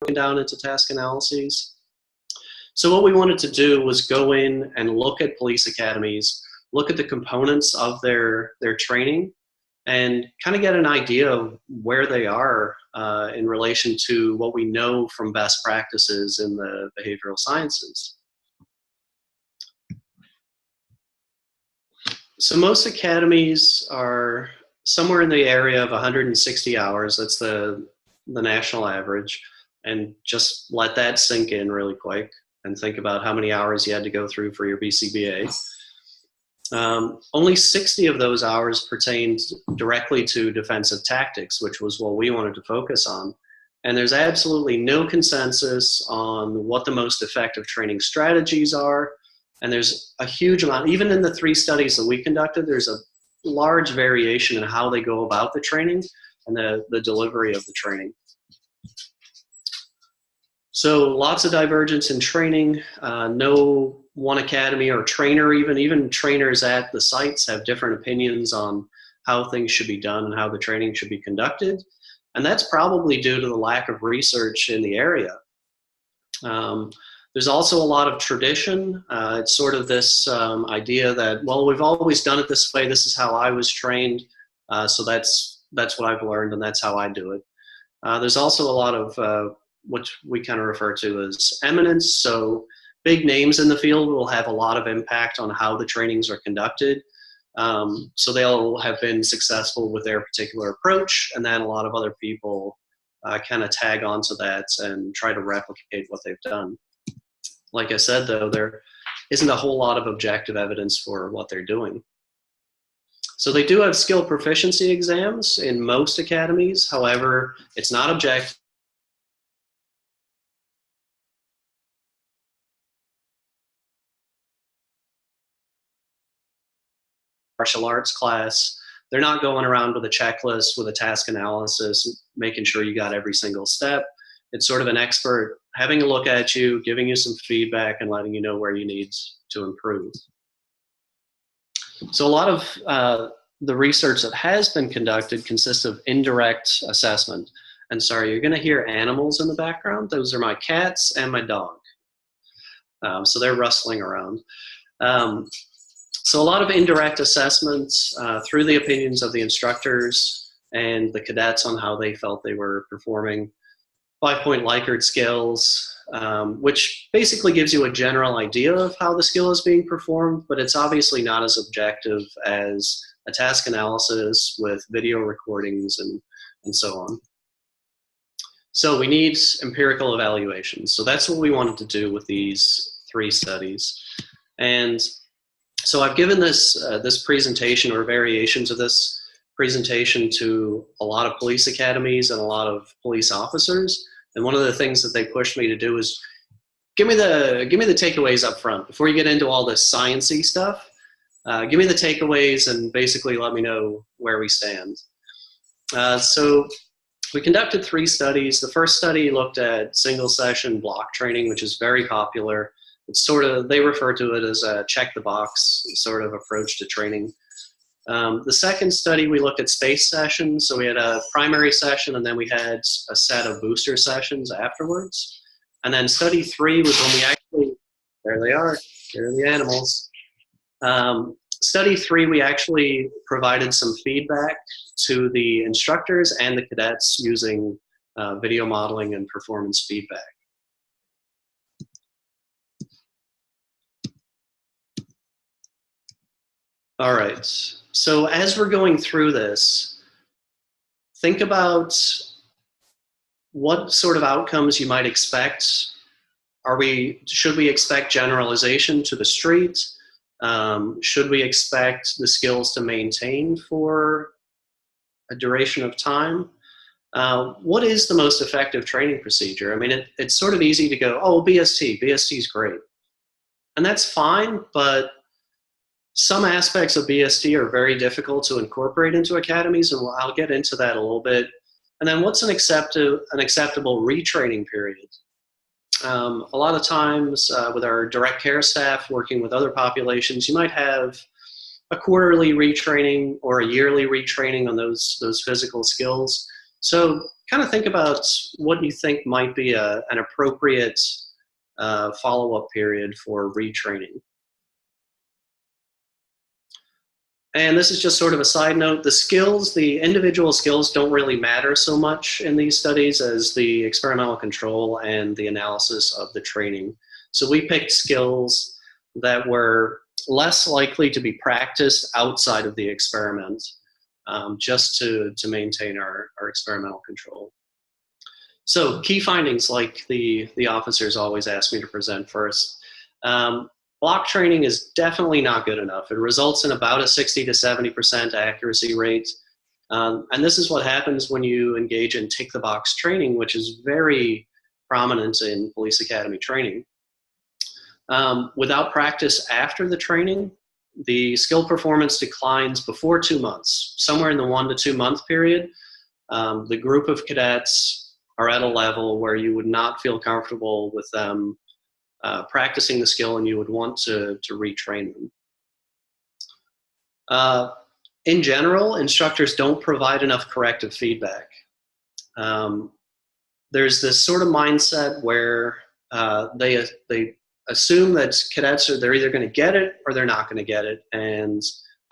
broken down into task analyses. So what we wanted to do was go in and look at police academies, look at the components of their training, and kind of get an idea of where they are in relation to what we know from best practices in the behavioral sciences. So most academies are somewhere in the area of 160 hours. That's the national average. And just let that sink in really quick and think about how many hours you had to go through for your BCBA. Only 60 of those hours pertained directly to defensive tactics, which was what we wanted to focus on. And there's absolutely no consensus on what the most effective training strategies are. And there's a huge amount, even in the 3 studies that we conducted, there's a large variation in how they go about the training and the delivery of the training. So lots of divergence in training. No one academy or trainer, even trainers at the sites have different opinions on how things should be done and how the training should be conducted. And that's probably due to the lack of research in the area. There's also a lot of tradition. It's sort of this idea that, well, we've always done it this way. This is how I was trained. So that's what I've learned, and that's how I do it. There's also a lot of what we kind of refer to as eminence. So big names in the field will have a lot of impact on how the trainings are conducted. So they'll have been successful with their particular approach, and then a lot of other people kind of tag onto that and try to replicate what they've done. Like I said, though, there isn't a whole lot of objective evidence for what they're doing. So they do have skill proficiency exams in most academies. However, it's not objective. Martial arts class, they're not going around with a checklist with a task analysis, making sure you got every single step. It's sort of an expert having a look at you, giving you some feedback, and letting you know where you need to improve. So a lot of the research that has been conducted consists of indirect assessment. And sorry, you're going to hear animals in the background. Those are my cats and my dog. So they're rustling around. So a lot of indirect assessments through the opinions of the instructors and the cadets on how they felt they were performing. 5-point Likert scales, which basically gives you a general idea of how the skill is being performed, but it's obviously not as objective as a task analysis with video recordings and so on. So we need empirical evaluations. So that's what we wanted to do with these 3 studies. And so I've given this, this presentation or variations of this presentation to a lot of police academies and a lot of police officers. And one of the things that they pushed me to do is give me the takeaways up front before you get into all this sciencey stuff. Give me the takeaways and basically let me know where we stand. So we conducted 3 studies. The first study looked at single session block training, which is very popular. It's sort of, they refer to it as a check the box sort of approach to training. The second study, we looked at space sessions. So we had a primary session, and then we had a set of booster sessions afterwards. And then study 3 was when we actually, there they are, there are the animals. Study 3, we actually provided some feedback to the instructors and the cadets using video modeling and performance feedback. All right, so as we're going through this, think about what sort of outcomes you might expect. Should we expect generalization to the street? Should we expect the skills to maintain for a duration of time? What is the most effective training procedure? I mean, it's sort of easy to go, oh, BST is great. And that's fine, but some aspects of BST are very difficult to incorporate into academies, and I'll get into that a little bit. And then what's an acceptable retraining period? A lot of times with our direct care staff working with other populations, you might have a quarterly retraining or a yearly retraining on those physical skills. So kind of think about what you think might be an appropriate follow-up period for retraining. And this is just sort of a side note. The skills, the individual skills don't really matter so much in these studies as the experimental control and the analysis of the training. So we picked skills that were less likely to be practiced outside of the experiment, just to maintain our experimental control. So key findings, like the officers always ask me to present first. Block training is definitely not good enough. It results in about a 60 to 70% accuracy rate. And this is what happens when you engage in tick-the-box training, which is very prominent in police academy training. Without practice after the training, the skill performance declines before 2 months. Somewhere in the 1 to 2 month period, the group of cadets are at a level where you would not feel comfortable with them practicing the skill, and you would want to retrain them. In general, instructors don't provide enough corrective feedback. There's this sort of mindset where they assume that cadets they're either going to get it or they're not going to get it, and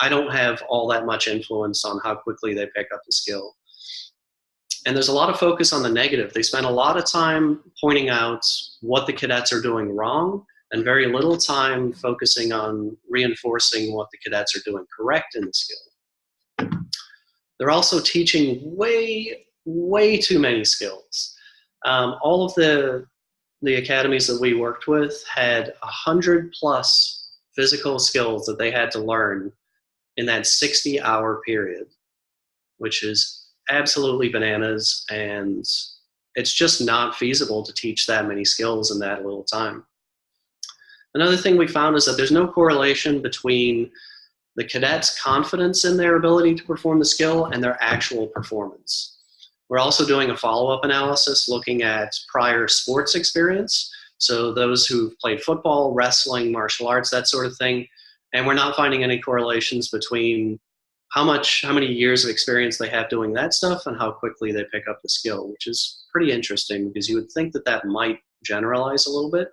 I don't have all that much influence on how quickly they pick up the skill. And there's a lot of focus on the negative. They spend a lot of time pointing out what the cadets are doing wrong and very little time focusing on reinforcing what the cadets are doing correct in the skill. They're also teaching way too many skills. All of the academies that we worked with had 100+ physical skills that they had to learn in that 60-hour period, which is absolutely bananas, and it's just not feasible to teach that many skills in that little time. Another thing we found is that there's no correlation between the cadets' confidence in their ability to perform the skill and their actual performance. We're also doing a follow-up analysis looking at prior sports experience, so those who've played football, wrestling, martial arts, that sort of thing, and we're not finding any correlations between how many years of experience they have doing that stuff and how quickly they pick up the skill, which is pretty interesting because you would think that that might generalize a little bit.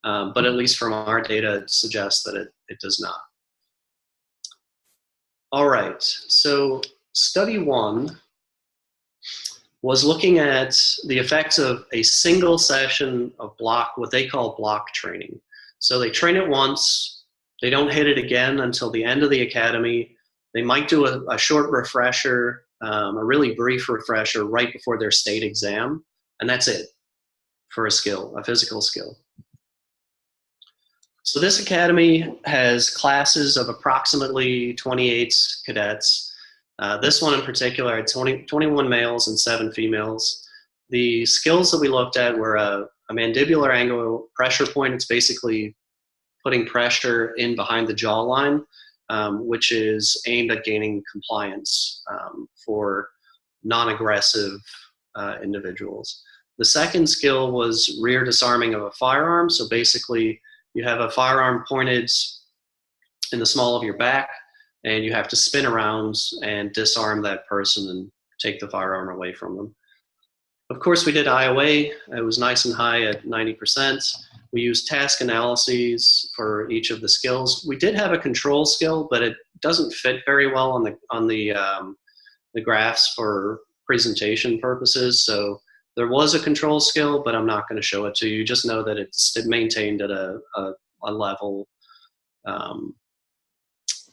But at least from our data, it suggests that it does not. All right, so study 1 was looking at the effects of a single session of what they call block training. So they train it once, they don't hit it again until the end of the academy. They might do a short refresher, a really brief refresher right before their state exam, and that's it for a skill, a physical skill. So this academy has classes of approximately 28 cadets. This one in particular had 21 males and 7 females. The skills that we looked at were a mandibular angle pressure point. It's basically putting pressure in behind the jawline, which is aimed at gaining compliance for non-aggressive individuals. The second skill was rear disarming of a firearm. So basically, you have a firearm pointed in the small of your back, and you have to spin around and disarm that person and take the firearm away from them. Of course, we did IOA. It was nice and high at 90%. We used task analyses for each of the skills. We did have a control skill, but it doesn't fit very well on the graphs for presentation purposes. So there was a control skill, but I'm not going to show it to you. Just know that it maintained at a level,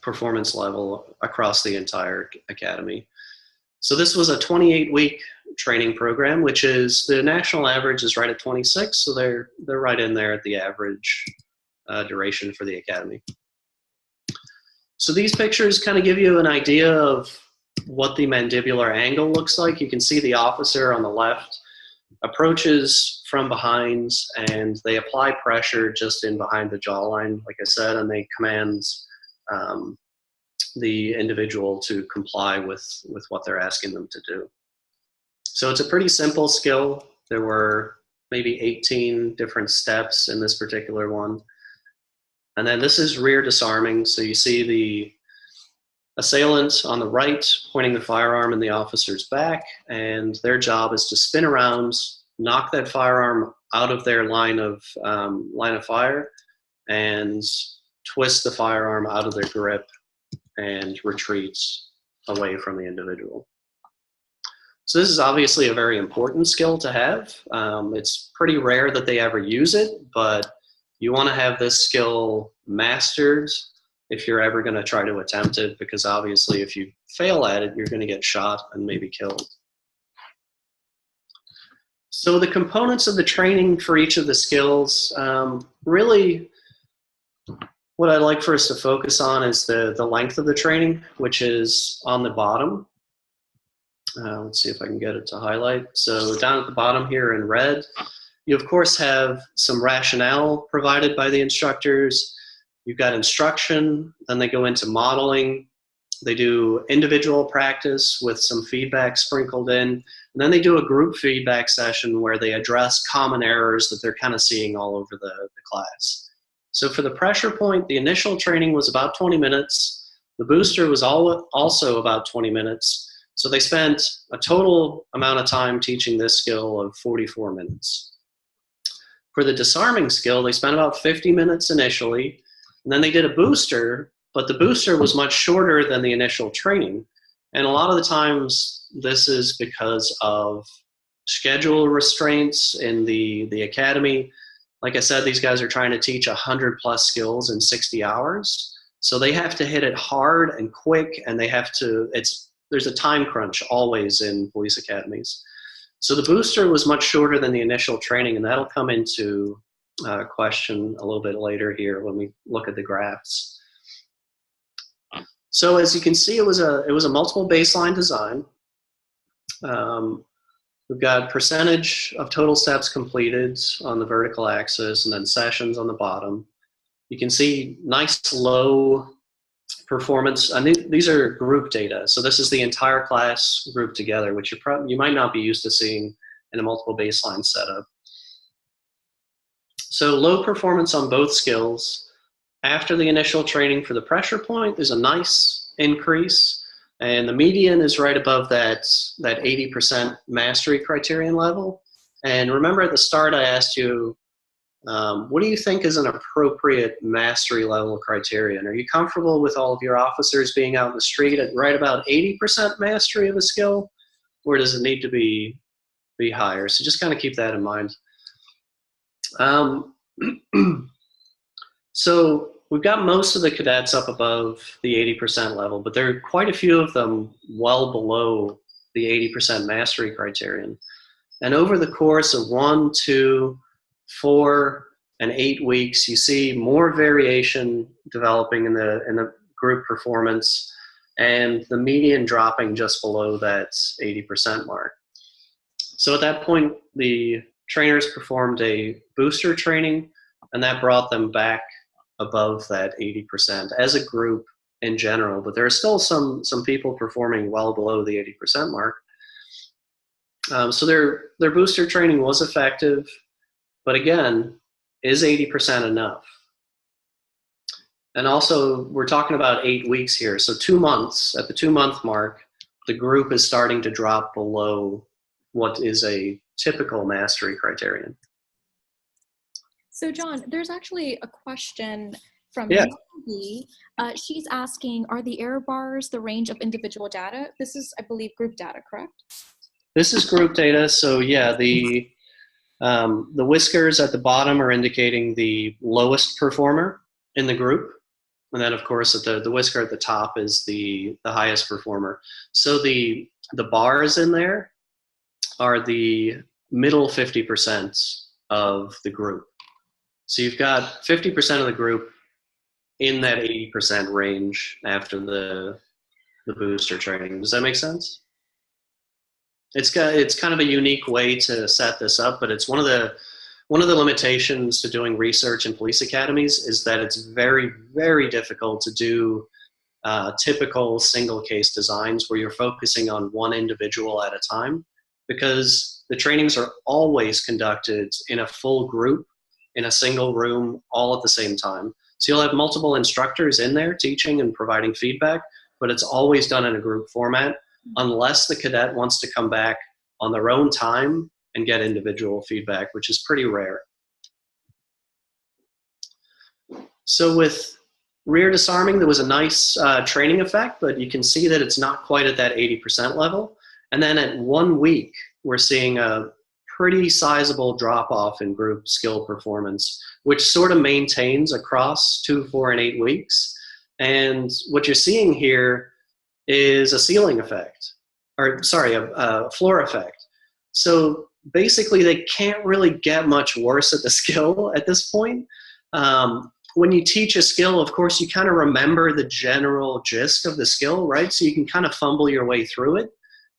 performance level across the entire academy. So this was a 28-week training program, which is the national average is right at 26, so they're right in there at the average duration for the academy. So these pictures kind of give you an idea of what the mandibular angle looks like. You can see the officer on the left approaches from behind, and they apply pressure just in behind the jawline, like I said, and they command the individual to comply with what they're asking them to do. So it's a pretty simple skill. There were maybe 18 different steps in this particular one. And then this is rear disarming. So you see assailant on the right, pointing the firearm in the officer's back, and their job is to spin around, knock that firearm out of their line of fire, and twist the firearm out of their grip and retreat away from the individual. So this is obviously a very important skill to have. It's pretty rare that they ever use it, but you want to have this skill mastered if you're ever going to try to attempt it, because obviously if you fail at it, you're going to get shot and maybe killed. So the components of the training for each of the skills, really what I'd like for us to focus on is the length of the training, which is on the bottom. Let's see if I can get it to highlight. So down at the bottom here in red, you of course have some rationale provided by the instructors. You've got instruction, then they go into modeling. They do individual practice with some feedback sprinkled in, and then they do a group feedback session where they address common errors that they're kind of seeing all over the class. So for the pressure point, the initial training was about 20 minutes. The booster was also about 20 minutes. So they spent a total amount of time teaching this skill of 44 minutes. For the disarming skill, they spent about 50 minutes initially, and then they did a booster, but the booster was much shorter than the initial training. And a lot of the times, this is because of schedule restraints in the academy. Like I said, these guys are trying to teach 100+ skills in 60 hours. So they have to hit it hard and quick, and they have to, there's a time crunch always in police academies. So the booster was much shorter than the initial training, and that'll come into question a little bit later here when we look at the graphs. So as you can see, it was a multiple baseline design. We've got percentage of total steps completed on the vertical axis, and then sessions on the bottom. You can see nice low performance, and these are group data. So this is the entire class grouped together, which you might not be used to seeing in a multiple baseline setup. So low performance on both skills. After the initial training for the pressure point, there's a nice increase, and the median is right above that 80% mastery criterion level. And remember at the start I asked you, what do you think is an appropriate mastery level criterion? Are you comfortable with all of your officers being out in the street at right about 80% mastery of a skill, or does it need to be higher? So just kind of keep that in mind. So we've got most of the cadets up above the 80% level, but there are quite a few of them well below the 80% mastery criterion. And over the course of 1, 2, 4, and 8 weeks, you see more variation developing in the group performance, and the median dropping just below that 80% mark. So at that point, the trainers performed a booster training, and that brought them back above that 80% as a group in general. But there are still some people performing well below the 80% mark. So their booster training was effective. But again, is 80% enough? And also, we're talking about 8 weeks here. So 2 months, at the 2-month mark, the group is starting to drop below what is a typical mastery criterion. So John, there's actually a question from Maggie. She's asking, are the error bars the range of individual data? This is, I believe, group data, correct? This is group data. So yeah, the whiskers at the bottom are indicating the lowest performer in the group. And then of course the whisker at the top is the highest performer. So the bars in there are the middle 50% of the group. So you've got 50% of the group in that 80% range after the booster training. Does that make sense? It's kind of a unique way to set this up, but it's one of the limitations to doing research in police academies is that it's very, very difficult to do typical single case designs where you're focusing on one individual at a time, because the trainings are always conducted in a full group in a single room all at the same time. So you'll have multiple instructors in there teaching and providing feedback, but it's always done in a group format unless the cadet wants to come back on their own time and get individual feedback, which is pretty rare. So with rear disarming, there was a nice training effect, but you can see that it's not quite at that 80% level. And then at 1 week, we're seeing a pretty sizable drop-off in group skill performance, which sort of maintains across 2, 4, and 8 weeks. And what you're seeing here is a ceiling effect, or sorry, a floor effect. So basically, they can't really get much worse at the skill at this point. When you teach a skill, of course, you kind of remember the general gist of the skill, right? So you can kind of fumble your way through it.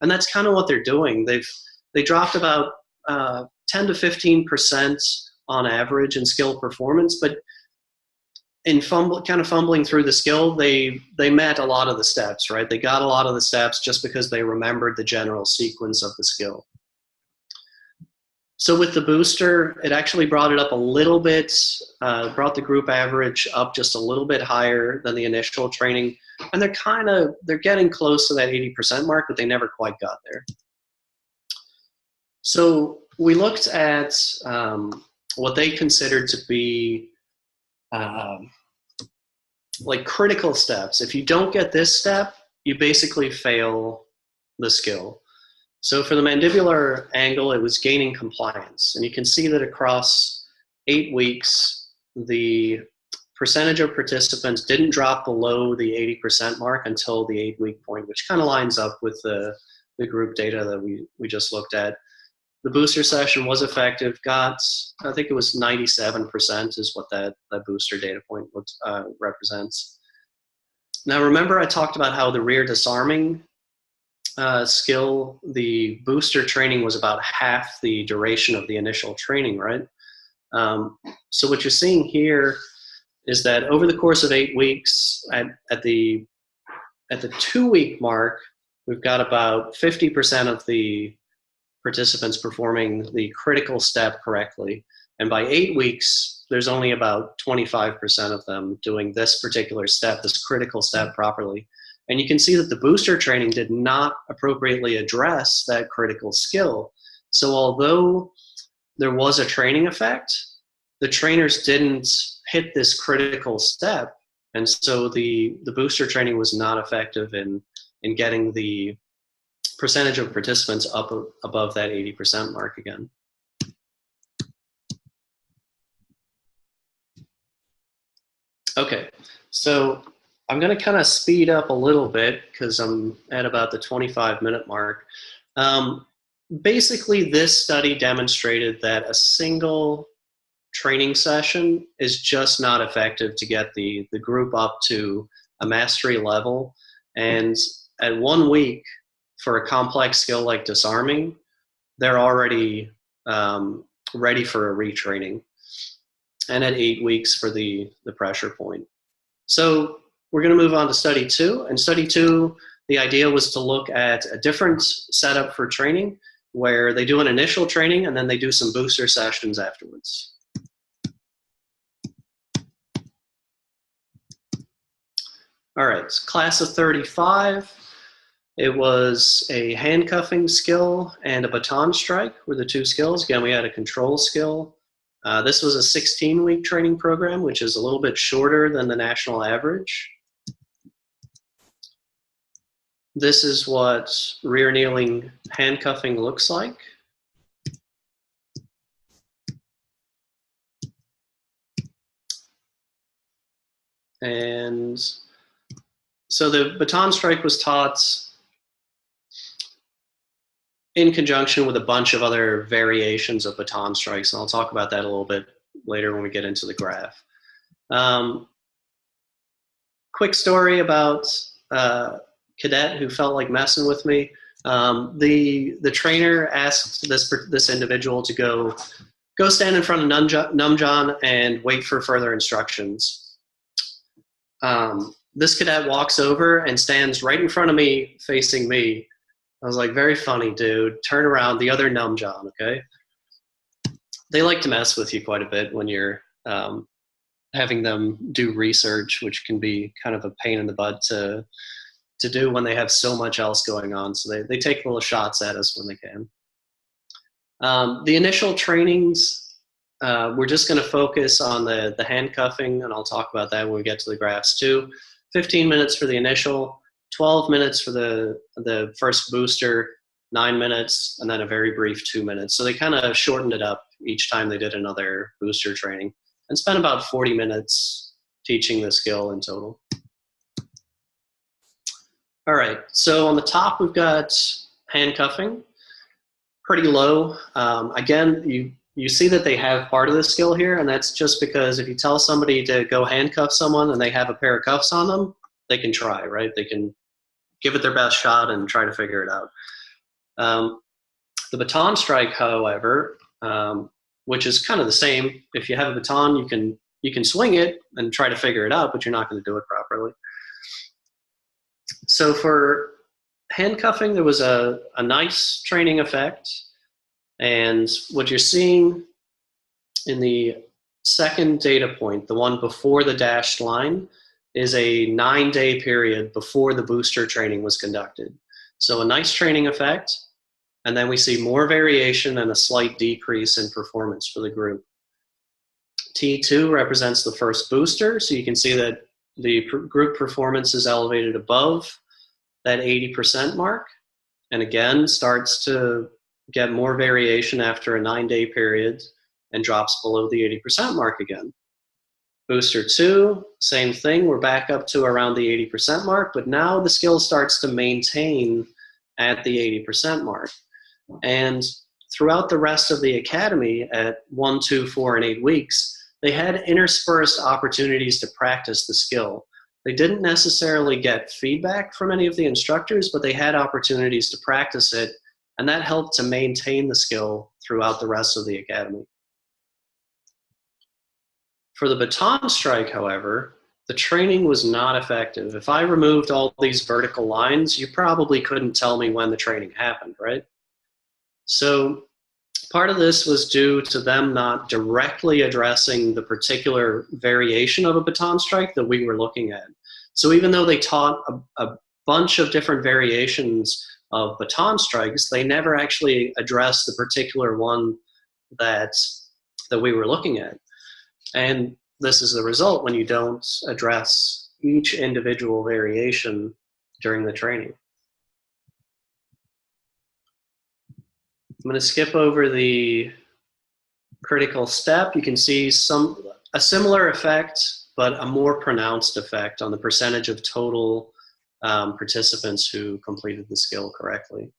And that's kind of what they're doing. They dropped about 10 to 15% on average in skill performance, but in fumbling through the skill, they met a lot of the steps, right? They got a lot of the steps just because they remembered the general sequence of the skill. So with the booster, it actually brought it up a little bit, brought the group average up just a little bit higher than the initial training. And they're getting close to that 80% mark, but they never quite got there. So we looked at what they considered to be like critical steps. If you don't get this step, you basically fail the skill. So for the mandibular angle, it was gaining compliance. And you can see that across 8 weeks, the percentage of participants didn't drop below the 80% mark until the 8-week point, which kind of lines up with the group data that we just looked at. The booster session was effective, I think it was 97% is what that booster data point represents. Now remember I talked about how the rear disarming skill, the booster training was about half the duration of the initial training, right? So what you're seeing here is that over the course of 8 weeks, at the 2-week mark, we've got about 50% of the participants performing the critical step correctly. And by 8 weeks, there's only about 25% of them doing this particular step, this critical step properly. And you can see that the booster training did not appropriately address that critical skill. So although there was a training effect, the trainers didn't hit this critical step. And so the booster training was not effective in getting the percentage of participants up above that 80% mark again. Okay, so I'm going to kind of speed up a little bit because I'm at about the 25-minute mark. Basically, this study demonstrated that a single training session is just not effective to get the group up to a mastery level. And at 1 week, for a complex skill like disarming, they're already ready for a retraining. And at 8 weeks for the pressure point. So we're going to move on to study 2. And study 2, the idea was to look at a different setup for training where they do an initial training and then they do some booster sessions afterwards. All right, class of 35. It was a handcuffing skill and a baton strike were the 2 skills. Again, we had a control skill. This was a 16-week training program, which is a little bit shorter than the national average. This is what rear kneeling handcuffing looks like. And so the baton strike was taught in conjunction with a bunch of other variations of baton strikes. And I'll talk about that a little bit later when we get into the graph. Quick story about cadet who felt like messing with me. The trainer asked this individual to go stand in front of Num John and wait for further instructions. This cadet walks over and stands right in front of me, facing me. I was like, very funny, dude. Turn around, the other Num John, okay? They like to mess with you quite a bit when you're having them do research, which can be kind of a pain in the butt to to do when they have so much else going on. So they take little shots at us when they can. The initial trainings, we're just going to focus on the handcuffing, and I'll talk about that when we get to the graphs too. 15 minutes for the initial, 12 minutes for the first booster, 9 minutes, and then a very brief 2 minutes. So they kind of shortened it up each time they did another booster training, and spent about 40 minutes teaching the skill in total. All right, so on the top we've got handcuffing, pretty low. Again, you see that they have part of the skill here, and that's just because if you tell somebody to go handcuff someone and they have a pair of cuffs on them, they can try, right? They can give it their best shot and try to figure it out. The baton strike, however, which is kind of the same. If you have a baton, you can swing it and try to figure it out, but you're not going to do it properly. So for handcuffing, there was a nice training effect. And what you're seeing in the second data point, the one before the dashed line, is a 9-day period before the booster training was conducted. So a nice training effect, and then we see more variation and a slight decrease in performance for the group. T2 represents the first booster, so you can see that the group performance is elevated above that 80% mark, and again starts to get more variation after a 9-day period and drops below the 80% mark again. Booster 2, same thing, we're back up to around the 80% mark, but now the skill starts to maintain at the 80% mark. And throughout the rest of the academy at 1, 2, 4, and 8 weeks, they had interspersed opportunities to practice the skill. They didn't necessarily get feedback from any of the instructors, but they had opportunities to practice it, and that helped to maintain the skill throughout the rest of the academy. For the baton strike, however, the training was not effective. If I removed all these vertical lines, you probably couldn't tell me when the training happened, right? So part of this was due to them not directly addressing the particular variation of a baton strike that we were looking at. So even though they taught a bunch of different variations of baton strikes, they never actually addressed the particular one that we were looking at. And this is the result when you don't address each individual variation during the training. I'm going to skip over the critical step. You can see a similar effect, but a more pronounced effect on the percentage of total participants who completed the skill correctly,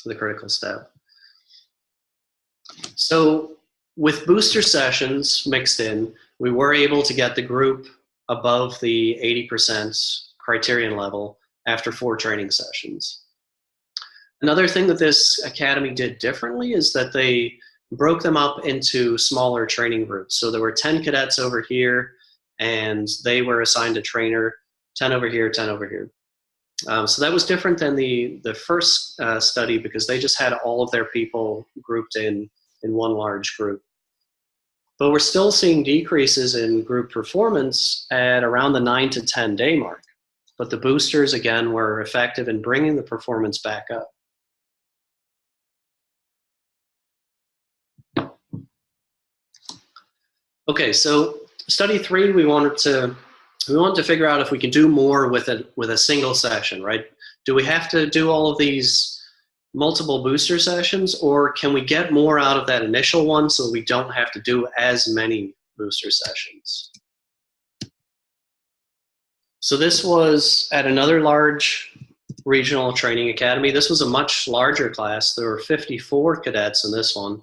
the critical step. So with booster sessions mixed in, we were able to get the group above the 80% criterion level after 4 training sessions. Another thing that this academy did differently is that they broke them up into smaller training groups. So there were 10 cadets over here, and they were assigned a trainer, 10 over here, 10 over here. So that was different than the first study, because they just had all of their people grouped in one large group. But we're still seeing decreases in group performance at around the 9 to 10 day mark. But the boosters, again, were effective in bringing the performance back up. Okay, so study 3, we wanted to figure out if we can do more with a single session, right? Do we have to do all of these multiple booster sessions, or can we get more out of that initial one so we don't have to do as many booster sessions? So this was at another large regional training academy. This was a much larger class. There were 54 cadets in this one,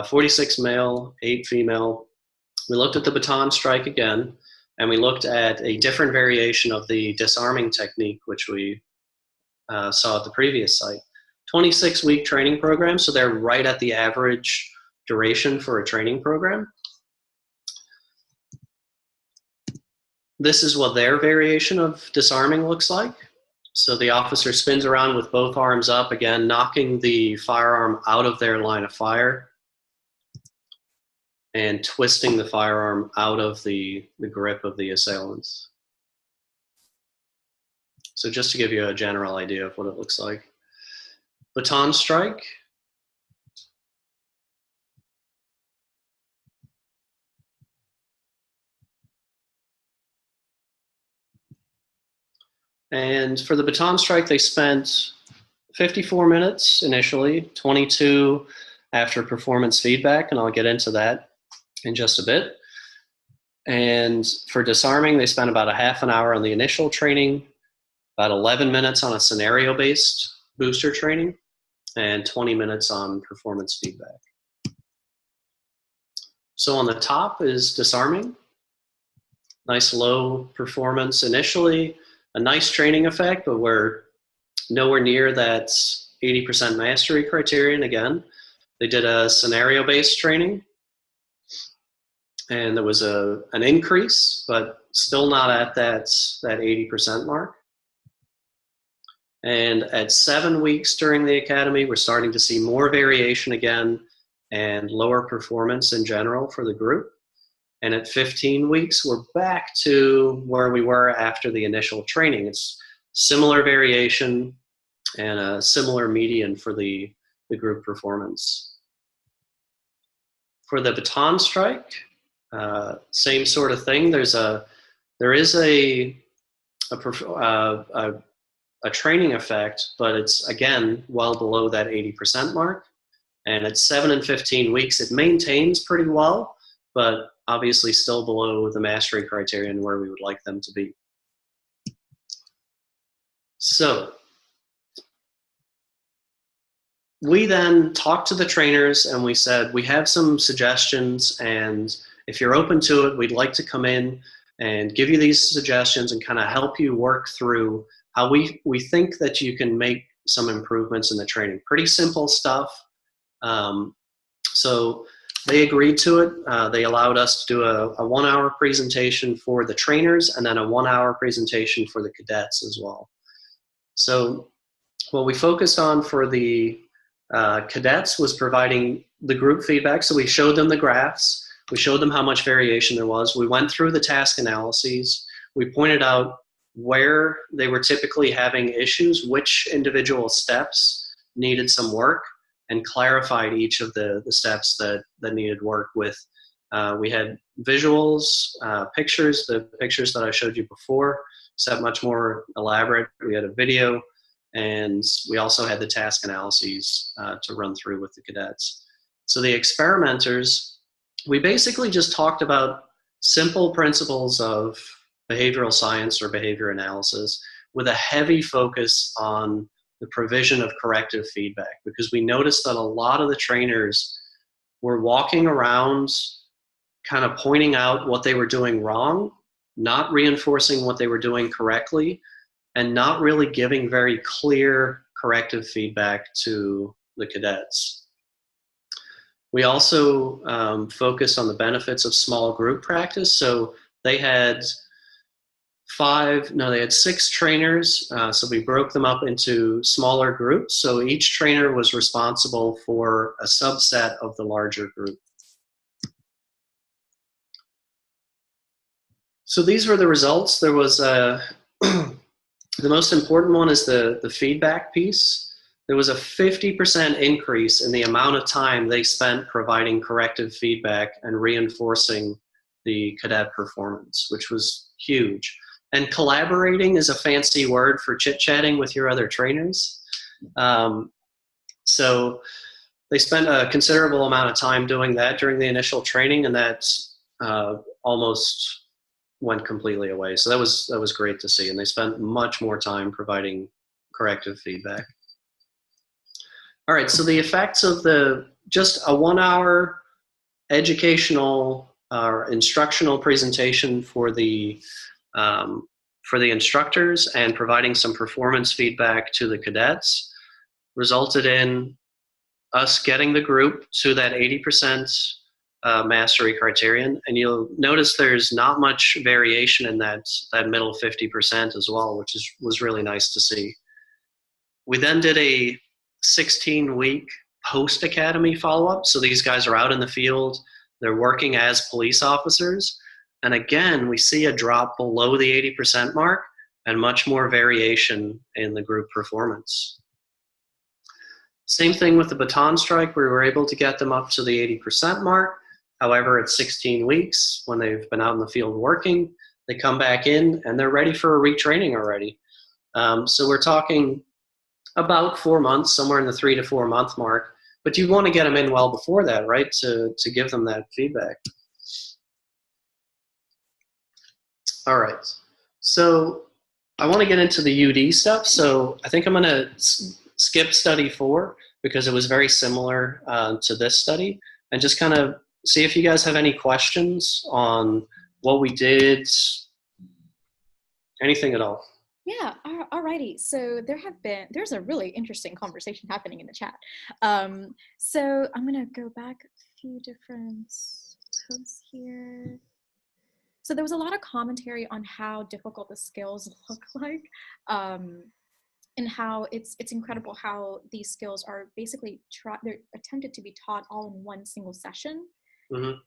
46 male, 8 female. We looked at the baton strike again, and we looked at a different variation of the disarming technique, which we saw at the previous site. 26-week training program, so they're right at the average duration for a training program. This is what their variation of disarming looks like. So the officer spins around with both arms up, again, knocking the firearm out of their line of fire and twisting the firearm out of the grip of the assailants. So just to give you a general idea of what it looks like. Baton strike. And for the baton strike, they spent 54 minutes initially, 22 after performance feedback, and I'll get into that in just a bit. And for disarming, they spent about a half an hour on the initial training, about 11 minutes on a scenario-based booster training, and 20 minutes on performance feedback. So on the top is disarming. Nice low performance initially, a nice training effect, but we're nowhere near that 80% mastery criterion again. They did a scenario-based training, and there was an increase, but still not at that 80% mark. And at 7 weeks during the academy, we're starting to see more variation again and lower performance in general for the group. And at 15 weeks, we're back to where we were after the initial training. It's similar variation and a similar median for the group performance. For the baton strike, same sort of thing. There is a training effect, but it's again well below that 80% mark. And at 7 and 15 weeks, it maintains pretty well, but obviously still below the mastery criterion where we would like them to be. So we then talked to the trainers and we said, we have some suggestions, and if you're open to it, we'd like to come in and give you these suggestions and kind of help you work through how we think that you can make some improvements in the training. Pretty simple stuff. So they agreed to it. They allowed us to do a 1 hour presentation for the trainers and then a 1 hour presentation for the cadets as well. So what we focused on for the cadets was providing the group feedback. So we showed them the graphs. We showed them how much variation there was. We went through the task analyses. We pointed out where they were typically having issues, which individual steps needed some work, and clarified each of the steps that needed work with. We had visuals, pictures, the pictures that I showed you before, except much more elaborate. We had a video, and we also had the task analyses to run through with the cadets. So the experimenters, we basically just talked about simple principles of behavioral science or behavior analysis with a heavy focus on the provision of corrective feedback, because we noticed that a lot of the trainers were walking around kind of pointing out what they were doing wrong, not reinforcing what they were doing correctly, and not really giving very clear corrective feedback to the cadets. We also focused on the benefits of small group practice. So they had 6 trainers, so we broke them up into smaller groups. So each trainer was responsible for a subset of the larger group. So these were the results. There was the most important one is the feedback piece. There was a 50% increase in the amount of time they spent providing corrective feedback and reinforcing the cadet performance, which was huge. And collaborating is a fancy word for chit-chatting with your other trainers. So they spent a considerable amount of time doing that during the initial training, and that almost went completely away. So that was great to see. And they spent much more time providing corrective feedback. All right, so the effects of just a 1 hour educational or instructional presentation for the instructors and providing some performance feedback to the cadets resulted in us getting the group to that 80% mastery criterion. And you'll notice there's not much variation in that middle 50% as well, which was really nice to see. We then did a 16-week post-academy follow-up. So these guys are out in the field. They're working as police officers. And again, we see a drop below the 80% mark, and much more variation in the group performance. Same thing with the baton strike. We were able to get them up to the 80% mark. However, at 16 weeks, when they've been out in the field working, they come back in and they're ready for a retraining already. So we're talking about 4 months, somewhere in the 3 to 4 month mark. But you want to get them in well before that, right, to give them that feedback. All right. So I want to get into the UD stuff. So I think I'm going to skip study 4 because it was very similar to this study, and just kind of see if you guys have any questions on what we did, anything at all. Yeah, alrighty. So there's a really interesting conversation happening in the chat. So I'm gonna go back a few different posts here. So there was a lot of commentary on how difficult the skills look like, and how it's incredible how these skills are basically they're attempted to be taught all in one single session. Mm-hmm.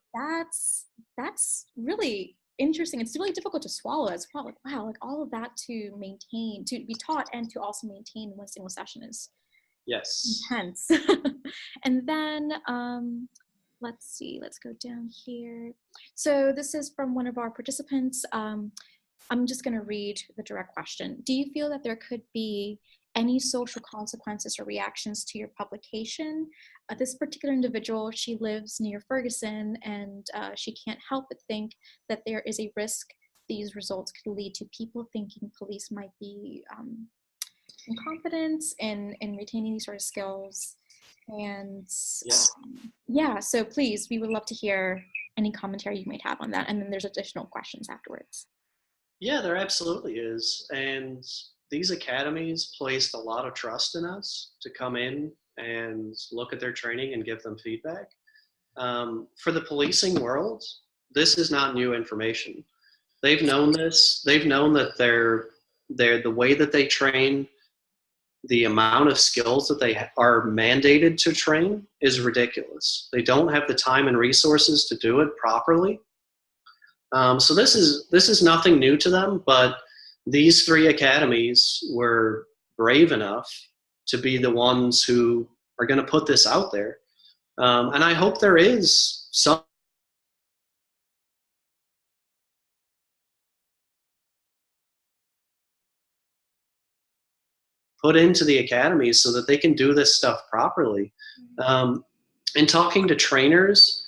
That's really interesting. It's really difficult to swallow as well. Like, wow, like all of that to be taught and to also maintain in one single session is intense. And then let's see, let's go down here. So this is from one of our participants. I'm just going to read the direct question. Do you feel that there could be any social consequences or reactions to your publication? This particular individual, she lives near Ferguson, and she can't help but think that there is a risk these results could lead to people thinking police might be incompetent in retaining these sort of skills. And yeah, so please, we would love to hear any commentary you might have on that. And then there's additional questions afterwards. Yeah, there absolutely is. And these academies placed a lot of trust in us to come in and look at their training and give them feedback. For the policing world, this is not new information. They've known this. They've known that they're the way that they train, the amount of skills that they are mandated to train is ridiculous. They don't have the time and resources to do it properly. So this is nothing new to them, but these 3 academies were brave enough to be the ones who are going to put this out there. And I hope there is some put into the academies so that they can do this stuff properly. In talking to trainers,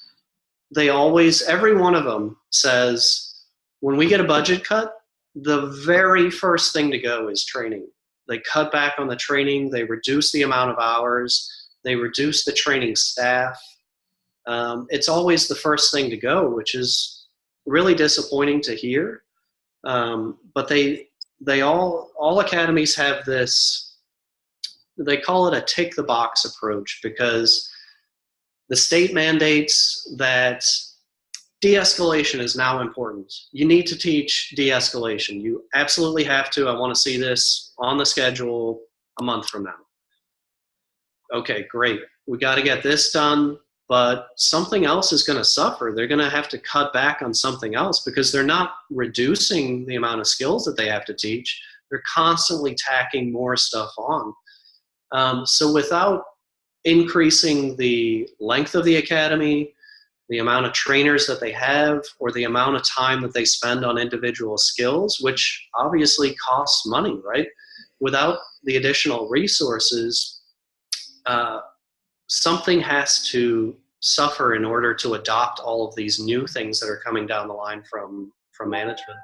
they always, every one of them says, when we get a budget cut, the very first thing to go is training. They cut back on the training, they reduce the amount of hours, they reduce the training staff. It's always the first thing to go, which is really disappointing to hear. But all academies have this, they call it a tick the box approach, because the state mandates that de-escalation is now important. You need to teach de-escalation. You absolutely have to. I want to see this on the schedule a month from now. Okay, great. We got to get this done, but something else is going to suffer. They're going to have to cut back on something else because they're not reducing the amount of skills that they have to teach. They're constantly tacking more stuff on. So without increasing the length of the academy, the amount of trainers that they have, or the amount of time that they spend on individual skills, which obviously costs money, right? Without the additional resources, something has to suffer in order to adopt all of these new things that are coming down the line from management.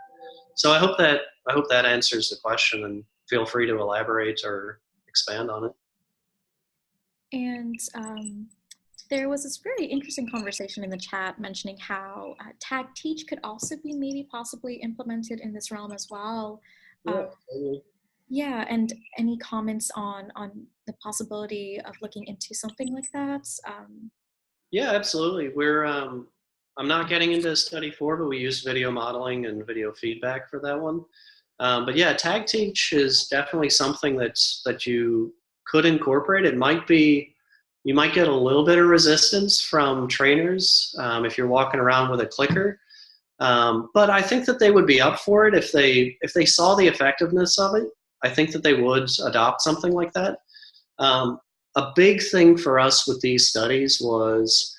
So I hope that answers the question, and feel free to elaborate or expand on it. And there was this very interesting conversation in the chat mentioning how tag teach could also be maybe possibly implemented in this realm as well. Yeah, and any comments on the possibility of looking into something like that? Yeah, absolutely. We're I'm not getting into study 4, but we use video modeling and video feedback for that one. But yeah, tag teach is definitely something that you could incorporate. It might be, you might get a little bit of resistance from trainers if you're walking around with a clicker. But I think that they would be up for it if they saw the effectiveness of it. I think that they would adopt something like that. A big thing for us with these studies was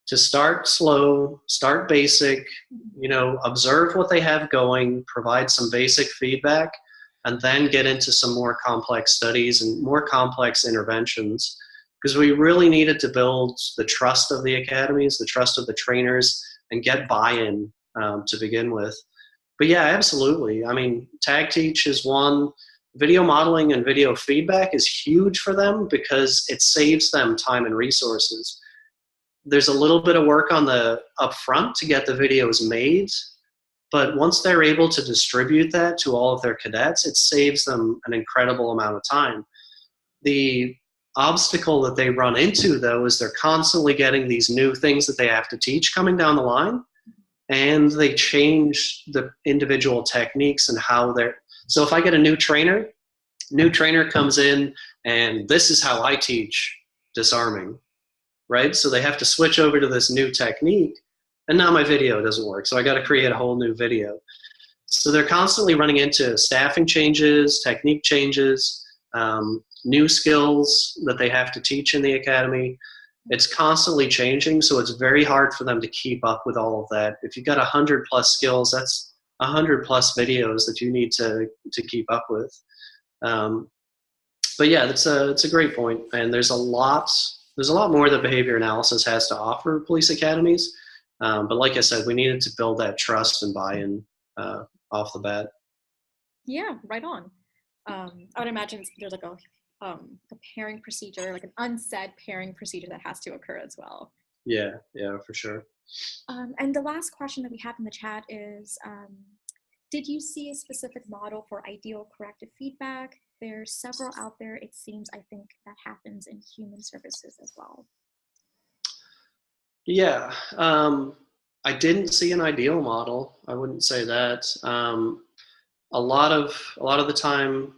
to start slow, start basic, observe what they have going, provide some basic feedback, and then get into some more complex studies and more complex interventions, because we really needed to build the trust of the academies, the trust of the trainers, and get buy-in to begin with. But yeah, absolutely. I mean, tag teach is one. Video modeling and video feedback is huge for them because it saves them time and resources. There's a little bit of work on the upfront to get the videos made, but once they're able to distribute that to all of their cadets, it saves them an incredible amount of time. The obstacle that they run into, though, is they're constantly getting these new things that they have to teach coming down the line, and they change the individual techniques and how they're. So if I get a new trainer comes in, and this is how I teach disarming, right? So they have to switch over to this new technique, and now my video doesn't work. So I got to create a whole new video. So they're constantly running into staffing changes, technique changes, new skills that they have to teach in the academy. It's constantly changing, so it's very hard for them to keep up with all of that. If you've got 100+ skills, that's 100+ videos that you need to keep up with. But yeah, it's a great point, and there's a lot more that behavior analysis has to offer police academies. But like I said, we needed to build that trust and buy-in off the bat. Yeah, right on. I would imagine there's like a pairing procedure, like an unsaid pairing procedure that has to occur as well. Yeah, for sure. And the last question that we have in the chat is, did you see a specific model for ideal corrective feedback? There's several out there. It seems, I think, that happens in human services as well. Yeah, I didn't see an ideal model. I wouldn't say that. A lot of the time,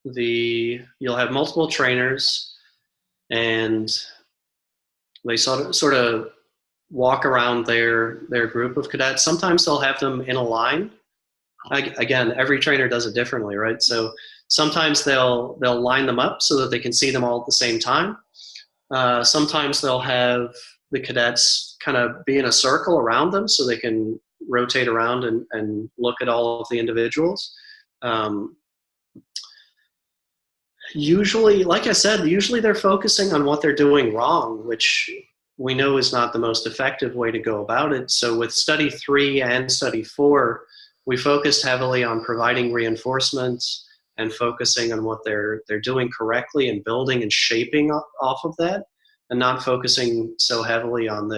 you'll have multiple trainers, and they sort of walk around their group of cadets. Sometimes they'll have them in a line. Again, every trainer does it differently, right? So sometimes they'll line them up so that they can see them all at the same time. Sometimes they'll have the cadets kind of be in a circle around them so they can rotate around and look at all of the individuals. Usually, like I said, they're focusing on what they're doing wrong, which we know is not the most effective way to go about it. So with study 3 and study 4, we focused heavily on providing reinforcements and focusing on what they're doing correctly and building and shaping off of that, and not focusing so heavily on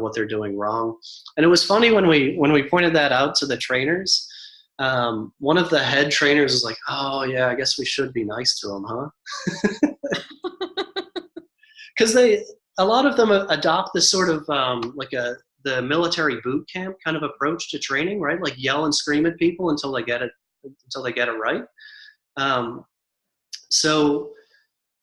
what they're doing wrong. And it was funny when we pointed that out to the trainers. One of the head trainers was like, "Oh yeah, I guess we should be nice to them, huh?" Because a lot of them adopt this sort of the military boot camp kind of approach to training, right? Like yell and scream at people until they get it right. So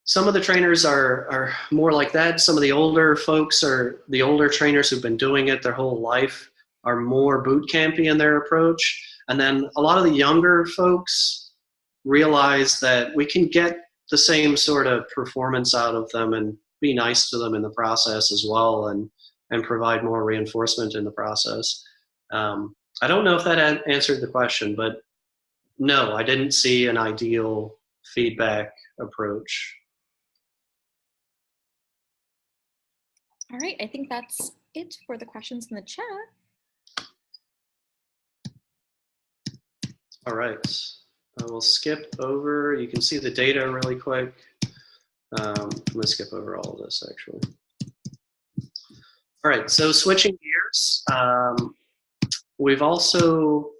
some of the trainers are more like that. Some of the older folks, or the older trainers who've been doing it their whole life, are more boot campy in their approach. And then a lot of the younger folks realize that we can get the same sort of performance out of them and be nice to them in the process as well, and provide more reinforcement in the process. I don't know if that answered the question, but no, I didn't see an ideal feedback approach. All right, I think that's it for the questions in the chat. All right, we'll skip over. You can see the data really quick. I'm going to skip over all of this, actually. All right, so switching gears, we've also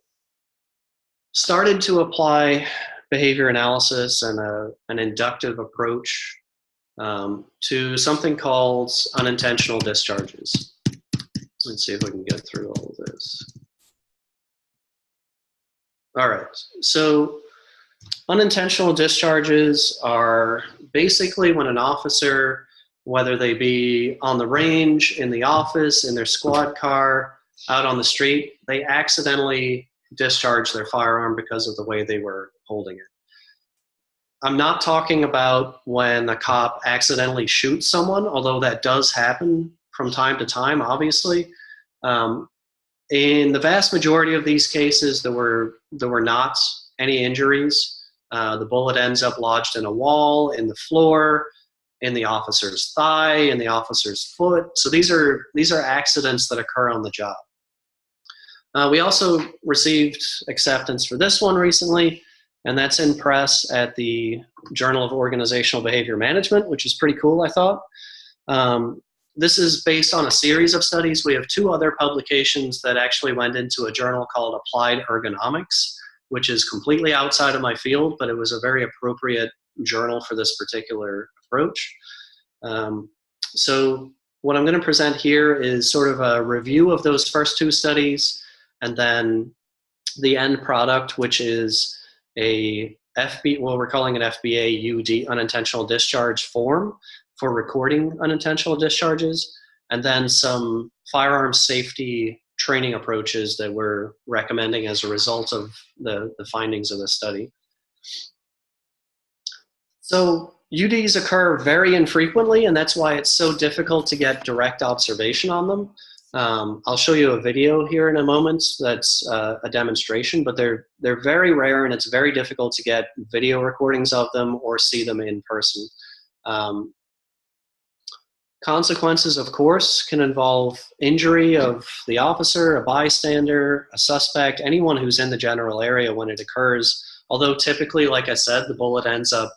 started to apply behavior analysis and an inductive approach to something called unintentional discharges. Let's see if we can get through all of this. All right, so unintentional discharges are basically when an officer, whether they be on the range, in the office, in their squad car, out on the street, they accidentally discharged their firearm because of the way they were holding it. I'm not talking about when a cop accidentally shoots someone, although that does happen from time to time, obviously. In the vast majority of these cases, there were not any injuries. The bullet ends up lodged in a wall, in the floor, in the officer's thigh, in the officer's foot. So these are accidents that occur on the job. We also received acceptance for this one recently, and that's in press at the Journal of Organizational Behavior Management, which is pretty cool, I thought. This is based on a series of studies. We have 2 other publications that actually went into a journal called Applied Ergonomics, which is completely outside of my field, but it was a very appropriate journal for this particular approach. So what I'm going to present here is sort of a review of those first 2 studies, and then the end product, which is a well, we're calling it FBA-UD, unintentional discharge form for recording unintentional discharges, and then some firearm safety training approaches that we're recommending as a result of the findings of the study. So UDs occur very infrequently, and that's why it's so difficult to get direct observation on them. I'll show you a video here in a moment that's a demonstration, but they're very rare, and it's very difficult to get video recordings of them or see them in person. Consequences, of course, can involve injury of the officer, a bystander, a suspect, anyone who's in the general area when it occurs. Although typically, like I said, the bullet ends up,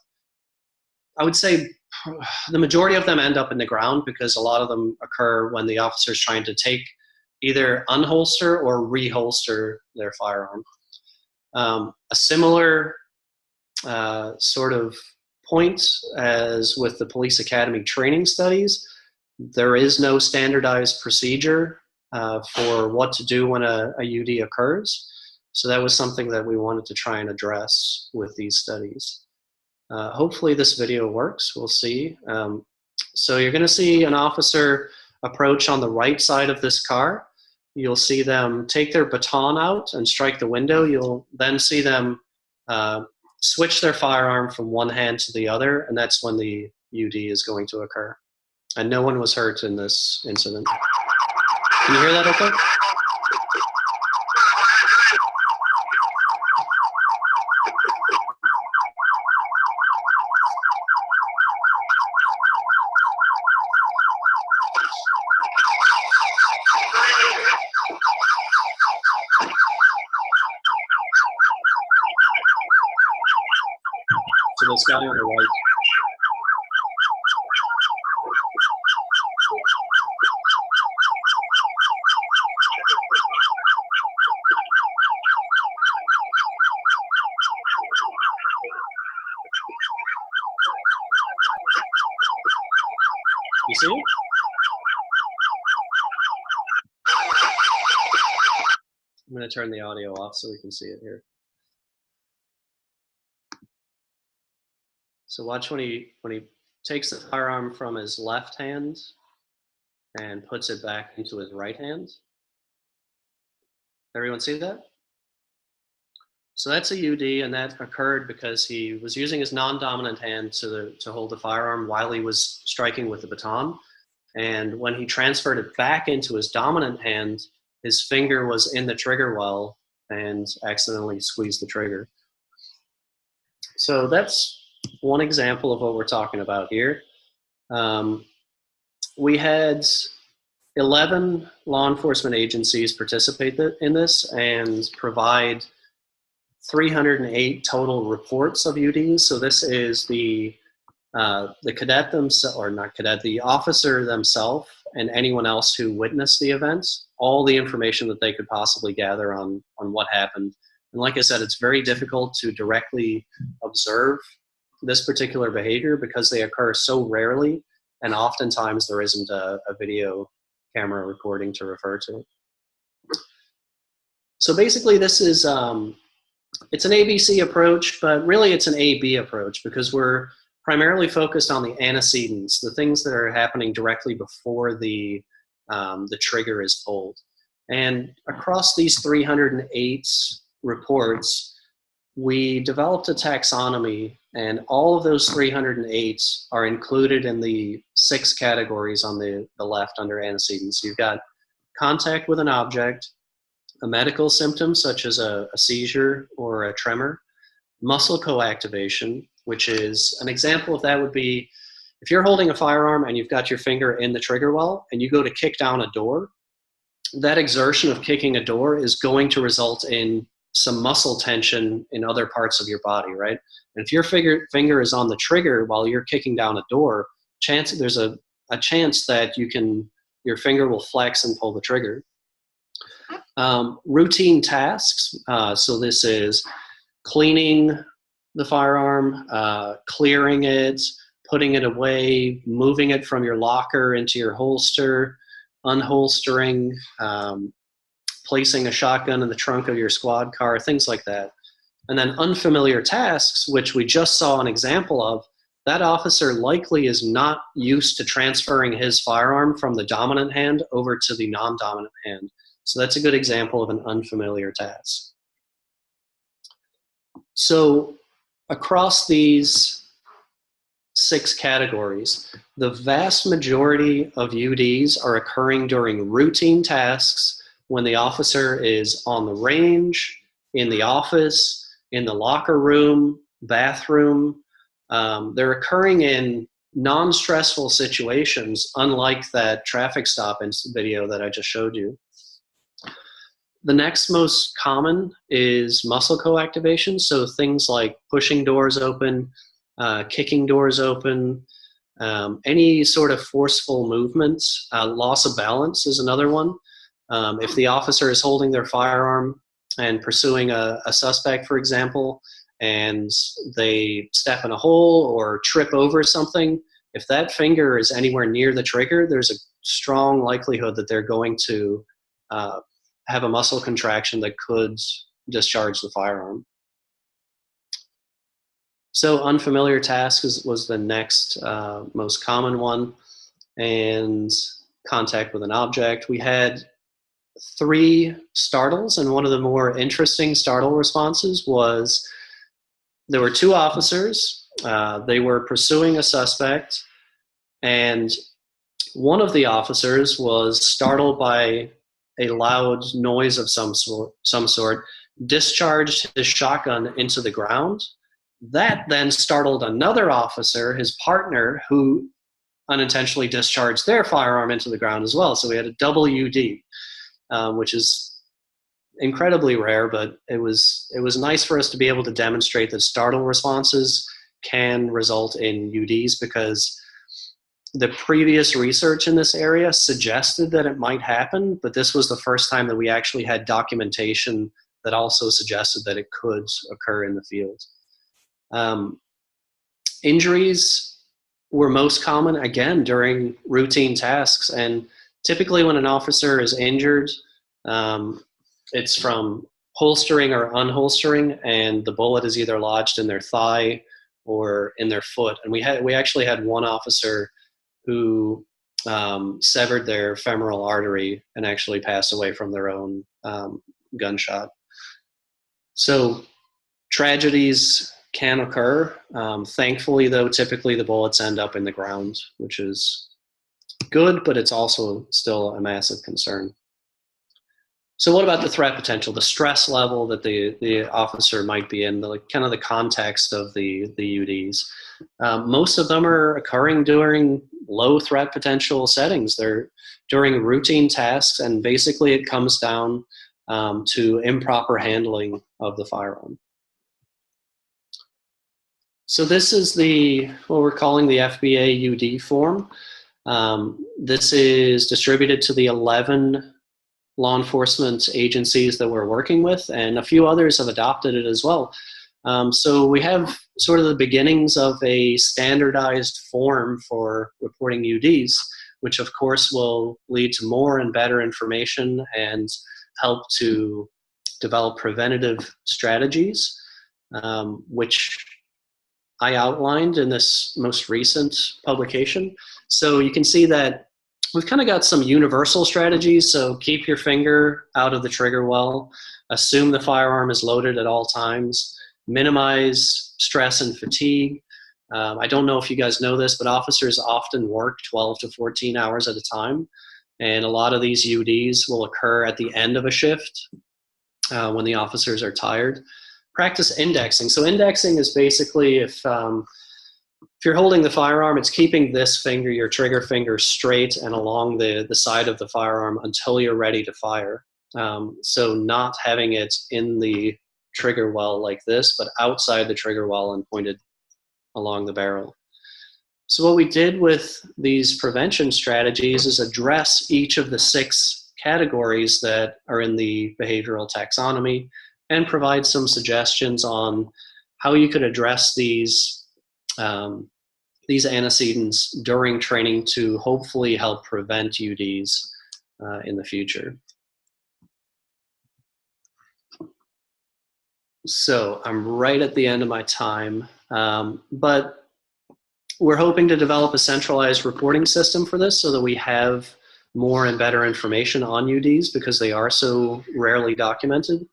I would say the majority of them end up in the ground because a lot of them occur when the officer is trying to either unholster or reholster their firearm. A similar sort of point as with the police academy training studies, there is no standardized procedure for what to do when a UD occurs. So that was something that we wanted to try and address with these studies. Hopefully this video works, we'll see. So you're gonna see an officer approach on the right side of this car. You'll see them take their baton out and strike the window. You'll then see them switch their firearm from one hand to the other, and that's when the UD is going to occur. And no one was hurt in this incident. Can you hear that okay? So this guy on the right. You see it? I'm going to turn the audio off so we can see it here. So watch when he takes the firearm from his left hand and puts it back into his right hand. Everyone see that? So that's a UD, and that occurred because he was using his non-dominant hand to hold the firearm while he was striking with the baton. And when he transferred it back into his dominant hand, his finger was in the trigger well and accidentally squeezed the trigger. So that's one example of what we're talking about here. We had 11 law enforcement agencies participate in this and provide 308 total reports of UDs. So this is the cadet themselves, or not cadet, the officer themselves and anyone else who witnessed the event, all the information that they could possibly gather on what happened. And like I said, it's very difficult to directly observe this particular behavior because they occur so rarely, and oftentimes there isn't a video camera recording to refer to. So basically this is, it's an ABC approach, but really it's an AB approach because we're primarily focused on the antecedents, the things that are happening directly before the trigger is pulled. And across these 308 reports, we developed a taxonomy, and all of those 308 are included in the 6 categories on the left under antecedents. You've got contact with an object, a medical symptom such as a seizure or a tremor, muscle coactivation, which is an example of that would be if you're holding a firearm and you've got your finger in the trigger well and you go to kick down a door, that exertion of kicking a door is going to result in some muscle tension in other parts of your body, right? And if your finger is on the trigger while you're kicking down a door, there's a chance that your finger will flex and pull the trigger. Routine tasks, so this is cleaning the firearm, clearing it, putting it away, moving it from your locker into your holster, unholstering, placing a shotgun in the trunk of your squad car, things like that. And then unfamiliar tasks, which we just saw an example of, that officer likely is not used to transferring his firearm from the dominant hand over to the non-dominant hand. So that's a good example of an unfamiliar task. So across these 6 categories, the vast majority of UDs are occurring during routine tasks when the officer is on the range, in the office, in the locker room, bathroom. They're occurring in non-stressful situations, unlike that traffic stop video that I just showed you. The next most common is muscle coactivation, so things like pushing doors open, kicking doors open, any sort of forceful movements. Loss of balance is another one. If the officer is holding their firearm and pursuing a suspect, for example, and they step in a hole or trip over something, if that finger is anywhere near the trigger, there's a strong likelihood that they're going to have a muscle contraction that could discharge the firearm. So unfamiliar task was the next most common one, and contact with an object. We had 3 startles, and one of the more interesting startle responses was there were 2 officers. They were pursuing a suspect, and one of the officers was startled by a loud noise of some sort, discharged his shotgun into the ground. That then startled another officer, his partner, who unintentionally discharged their firearm into the ground as well. So we had a double UD, which is incredibly rare, but it was nice for us to be able to demonstrate that startle responses can result in UDs, because the previous research in this area suggested that it might happen, but this was the first time that we actually had documentation that also suggested that it could occur in the field. Injuries were most common, again, during routine tasks, and typically when an officer is injured, it's from holstering or unholstering, and the bullet is either lodged in their thigh or in their foot. And we actually had one officer who severed their femoral artery and actually passed away from their own gunshot. So tragedies can occur. Thankfully, though, typically the bullets end up in the ground, which is good, but it's also still a massive concern. So what about the threat potential, the stress level that the officer might be in, kind of the context of the UDs? Most of them are occurring during low threat potential settings. They're during routine tasks, and basically it comes down to improper handling of the firearm. So this is what we're calling the FBA UD form. This is distributed to the 11 law enforcement agencies that we're working with, and a few others have adopted it as well. So we have sort of the beginnings of a standardized form for reporting UDs, which of course will lead to more and better information and help to develop preventative strategies, which I outlined in this most recent publication. So you can see that we've kind of got some universal strategies. So keep your finger out of the trigger well, assume the firearm is loaded at all times, minimize stress and fatigue. I don't know if you guys know this, but officers often work 12 to 14 hours at a time. And a lot of these UDs will occur at the end of a shift when the officers are tired. Practice indexing. So indexing is basically if you're holding the firearm, it's keeping this finger, your trigger finger, straight and along the side of the firearm until you're ready to fire. So not having it in the trigger well like this, but outside the trigger well and pointed along the barrel. So what we did with these prevention strategies is address each of the 6 categories that are in the behavioral taxonomy and provide some suggestions on how you could address these antecedents during training to hopefully help prevent UDs in the future. So I'm right at the end of my time, but we're hoping to develop a centralized reporting system for this so that we have more and better information on UDs because they are so rarely documented.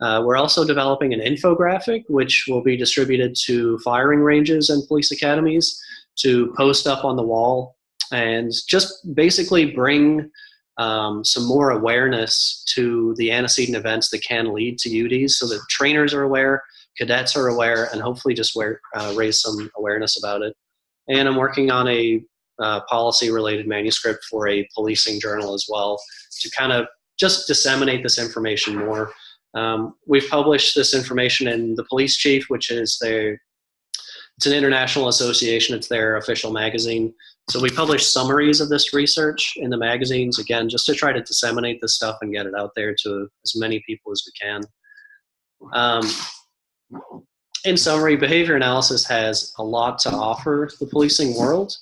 We're also developing an infographic which will be distributed to firing ranges and police academies to post up on the wall and just basically bring some more awareness to the antecedent events that can lead to UDs so that trainers are aware, cadets are aware, and hopefully just raise some awareness about it. And I'm working on a policy-related manuscript for a policing journal as well to kind of just disseminate this information more. We've published this information in the Police Chief, which is it's an international association. It's their official magazine. So we publish summaries of this research in the magazines, again, just to try to disseminate this stuff and get it out there to as many people as we can. In summary, behavior analysis has a lot to offer the policing world.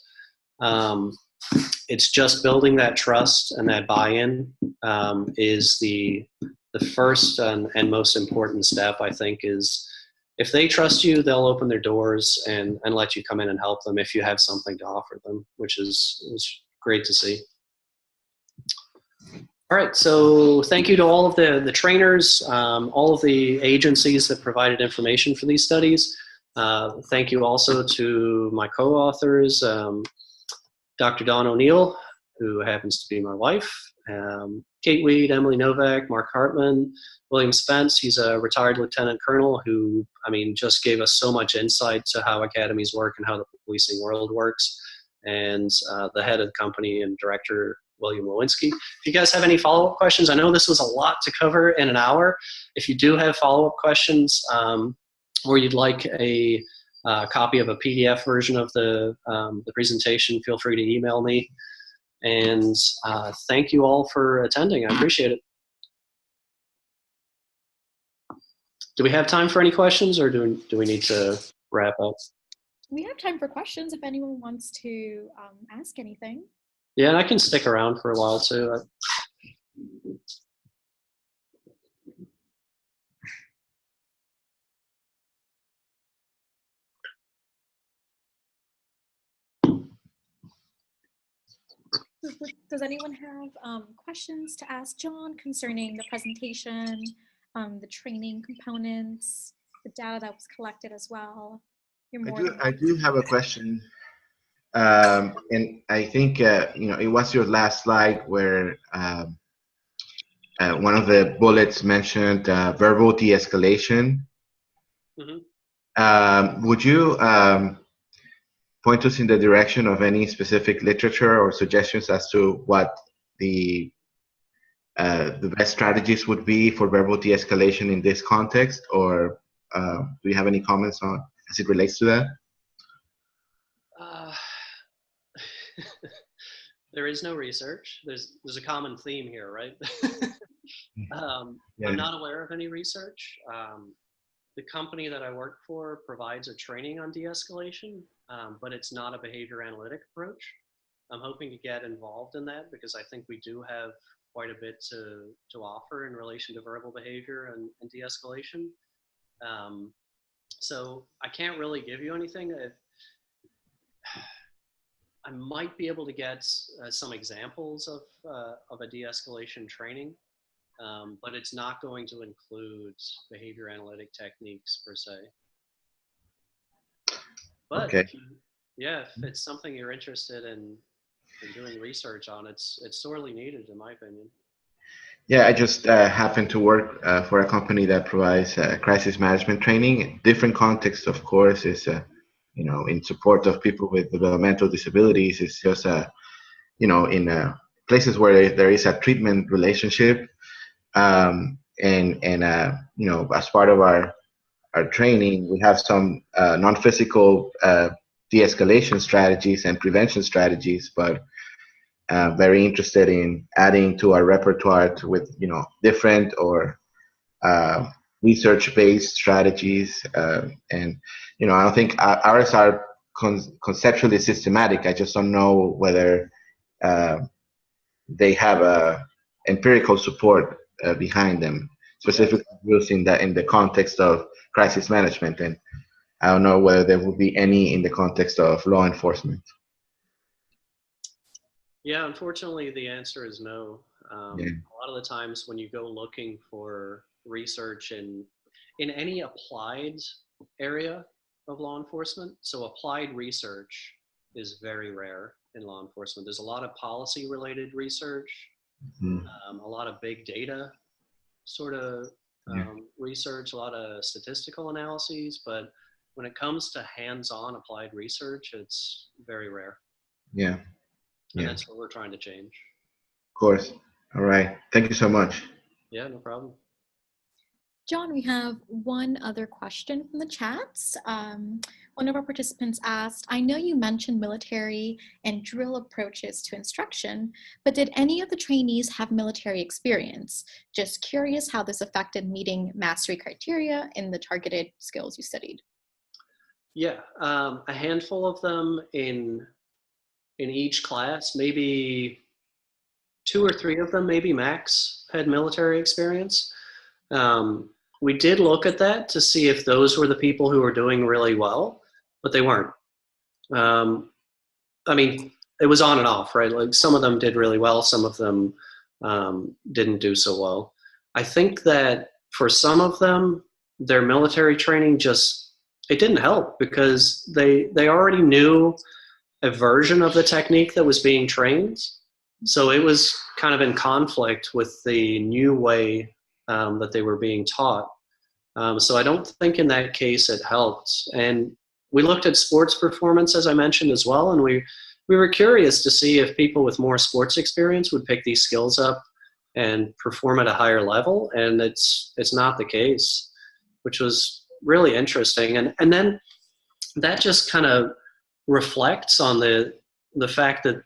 It's just building that trust and that buy-in is the first and most important step, I think, is if they trust you, they'll open their doors and let you come in and help them if you have something to offer them, which is great to see. All right, so thank you to all of the trainers, all of the agencies that provided information for these studies. Thank you also to my co-authors, Dr. Dawn O'Neill, who happens to be my wife, Kate Weed, Emily Novak, Mark Hartman, William Spence. He's a retired lieutenant colonel who, I mean, just gave us so much insight to how academies work and how the policing world works. And the head of the company and director, William Lewinsky. If you guys have any follow-up questions, I know this was a lot to cover in an hour. If you do have follow-up questions or you'd like a copy of a PDF version of the presentation, feel free to email me. And thank you all for attending. I appreciate it. Do we have time for any questions, or do we need to wrap up? We have time for questions if anyone wants to ask anything. Yeah, and I can stick around for a while too. Does anyone have questions to ask John concerning the presentation, the training components, the data that was collected as well? I do have a question. And I think, it was your last slide where one of the bullets mentioned verbal de-escalation. Mm-hmm. Would you point us in the direction of any specific literature or suggestions as to what the best strategies would be for verbal de-escalation in this context, or do you have any comments on as it relates to that? There is no research. There's a common theme here, right? Yeah. I'm not aware of any research. The company that I work for provides a training on de-escalation, but it's not a behavior analytic approach. I'm hoping to get involved in that because I think we do have quite a bit to offer in relation to verbal behavior and de-escalation. So I can't really give you anything. I might be able to get some examples of a de-escalation training, but it's not going to include behavior analytic techniques per se. But Okay. yeah, if it's something you're interested in doing research on, it's sorely needed, in my opinion. Yeah, I just happen to work for a company that provides crisis management training. Different context, of course, is in support of people with developmental disabilities. It's just in places where there is a treatment relationship, and as part of our training, we have some non-physical de-escalation strategies and prevention strategies, but very interested in adding to our repertoire with different or research-based strategies, and I don't think ours are conceptually systematic. I just don't know whether they have a empirical support behind them, specifically using that in the context of crisis management, and I don't know whether there will be any in the context of law enforcement. Yeah, unfortunately, the answer is no. Yeah. A lot of the times when you go looking for research in any applied area of law enforcement, so applied research is very rare in law enforcement. There's a lot of policy related research, a lot of big data sort of research, a lot of statistical analyses, but when it comes to hands-on applied research, it's very rare. Yeah. And that's what we're trying to change. Of course. All right. Thank you so much. Yeah, no problem. John, we have one other question from the chats. One of our participants asked, I know you mentioned military and drill approaches to instruction, but did any of the trainees have military experience? Just curious how this affected meeting mastery criteria in the targeted skills you studied. Yeah, a handful of them in each class, maybe 2 or 3 of them, maybe max, had military experience. We did look at that to see if those were the people who were doing really well, but they weren't. I mean, it was on and off, right? Like some of them did really well, some of them didn't do so well. I think that for some of them, their military training it didn't help because they already knew a version of the technique that was being trained. So it was kind of in conflict with the new way that they were being taught. So I don't think in that case it helped. And we looked at sports performance, as I mentioned as well, and we were curious to see if people with more sports experience would pick these skills up and perform at a higher level, and it's not the case, which was really interesting. And then that just kind of reflects on the fact that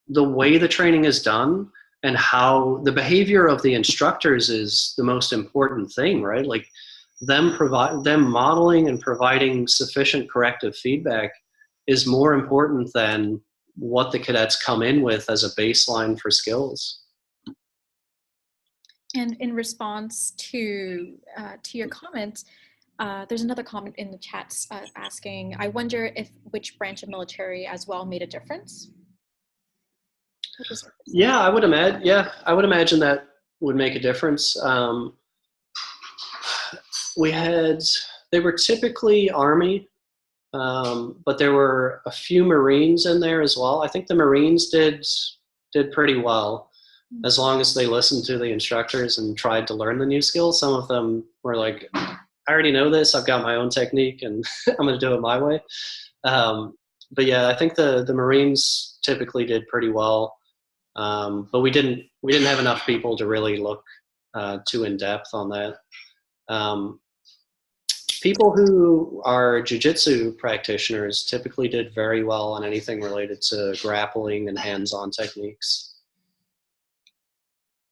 the way the training is done and how the behavior of the instructors is the most important thing, right? Like them modeling and providing sufficient corrective feedback is more important than what the cadets come in with as a baseline for skills. And in response to your comment, there's another comment in the chat asking, I wonder if which branch of military as well made a difference? Yeah, I would imagine that would make a difference. They were typically Army, but there were a few Marines in there as well. I think the Marines did pretty well as long as they listened to the instructors and tried to learn the new skills. Some of them were like, I already know this, I've got my own technique and I'm going to do it my way. But yeah, I think the Marines typically did pretty well. But we didn't have enough people to really look too in depth on that. People who are jiu-jitsu practitioners typically did very well on anything related to grappling and hands-on techniques.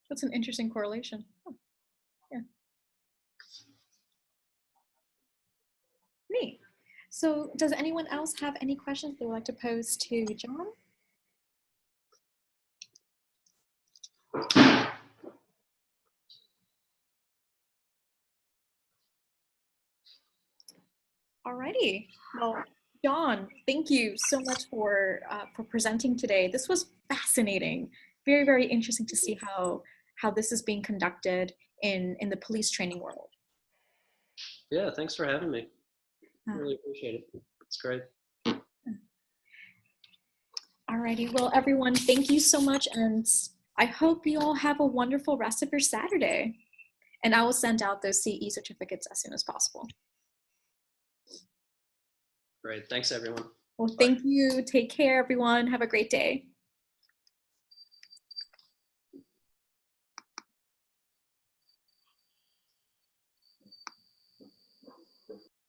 That's an interesting correlation. Oh, yeah. Neat. So does anyone else have any questions they would like to pose to John? Alrighty. Well, John, thank you so much for presenting today. This was fascinating. Very, very interesting to see how this is being conducted in the police training world. Yeah, thanks for having me. Really appreciate it. It's great. Alrighty, well, everyone, thank you so much, and I hope you all have a wonderful rest of your Saturday. And I will send out those CE certificates as soon as possible. Great. Thanks, everyone. Well, thank you. Take care, everyone. Have a great day.